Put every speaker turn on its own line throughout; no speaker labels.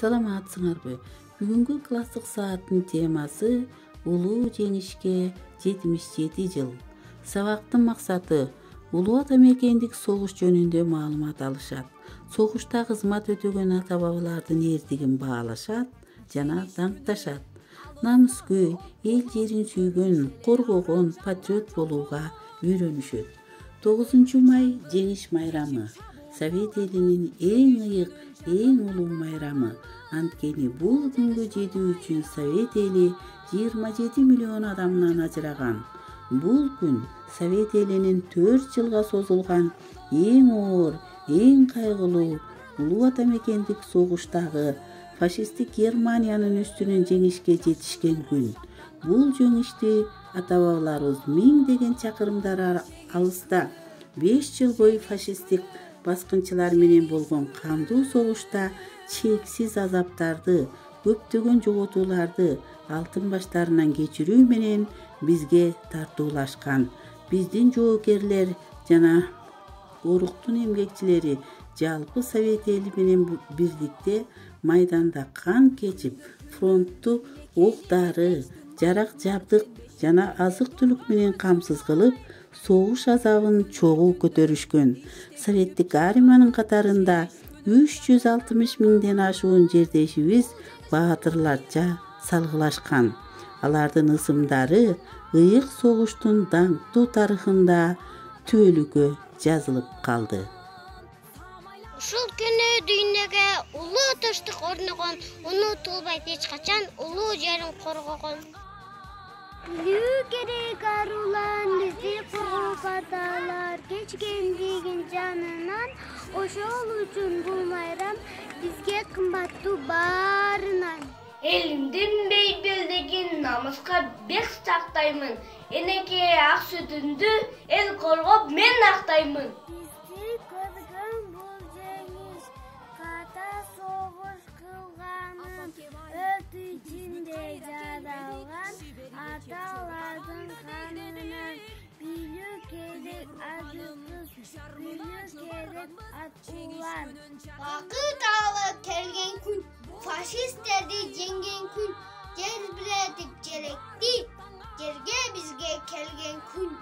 Саламатсыңарбы? Бүгүнкү классик сааттын темасы улуу жеңишке 77 жыл. Сабактын максаты улуу ата мекендик согуш жөнүндө маалымат алышат. Согушта кызмат өтөгөн ата бабалардын эрдигин баалашат жана даңкташат. Намыскөй, эл жерин сүйгөн, коргогон патриот болууга үйрөнүшөт. 9 май жеңиш майрамы. Совет элинин эң ыйык, эң улуу майрамы. Анткени бул күнгө жетүү үчүн Совет эли 27 миллион адамдан ажыраган. Бул күн Совет элинин 4 жылга созулган эң оор, эң кайгылуу улуу ата мекендик согуштагы фашисттик Германиянын үстүнөн жеңишке жетишкен күн. Бул жеңишти ата бабаларыбыз миңдеген чакырымдар алыста 5 жыл бою фашисттик баскынчылар менен болгон кандуу согушта чексиз азаптарды, көптөгөн жоготууларды алтын баштарынан кечирүү менен бизге тартуулашкан. Биздин жоокерлер жана оруктун эмгекчилери жалпы Совет эли менен бирдикте майданда кан кечип, фронтту ок-дары, жарак жабдык жана азык-түлүк менен камсыз кылып, согуш азабын чогуу көтөрүшкөн. Советтик армиянын катарында 360 миңден ашуун жердешибиз баатырларча салгылашкан. Алардын ысымдары ыйык согуштун даңктуу тарыхында түбөлүккө жазылып калды.
Ушул күнү дүйнөгө улуу тынчтык орногон, унутулбайт эч качан улуу жерин коргогон. Билүү керек арулан бизди коргоп аталар кечкендигин жанынан, ошол үчүн бул майрам бизге кымбаттуу баарынан.
Элимдин бейбилдигин намыска бек сактаймын. Энекей ак сүтүндү эл коргоп мен актаймын.
Бизди көргөн бул жеңиш ката согуш кылганын өтү ичинде жаралган аталардын канынан билүү керек азыркыз, билүү керек атуулар. Бакыт алып келген күн, фашисттерди жеңген күн, жер билетип желекти, жерге бизге келген күн.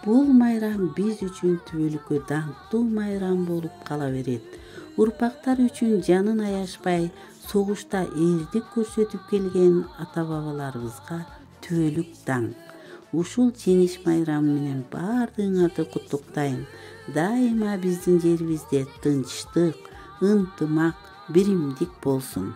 Бул майрам биз үчүн түбөлүккө даңктуу майрам болуп кала берет. Урпактар үчүн жанын аяшпай, согушта эрдик көрсөтүп келген ата бабаларыбызга түбөлүк даңк. Ушул жеңиш майрамы менен баардыгыңарды куттуктайм. Дайыма биздин жерибизде тынчтык, ынтымак, биримдик болсун.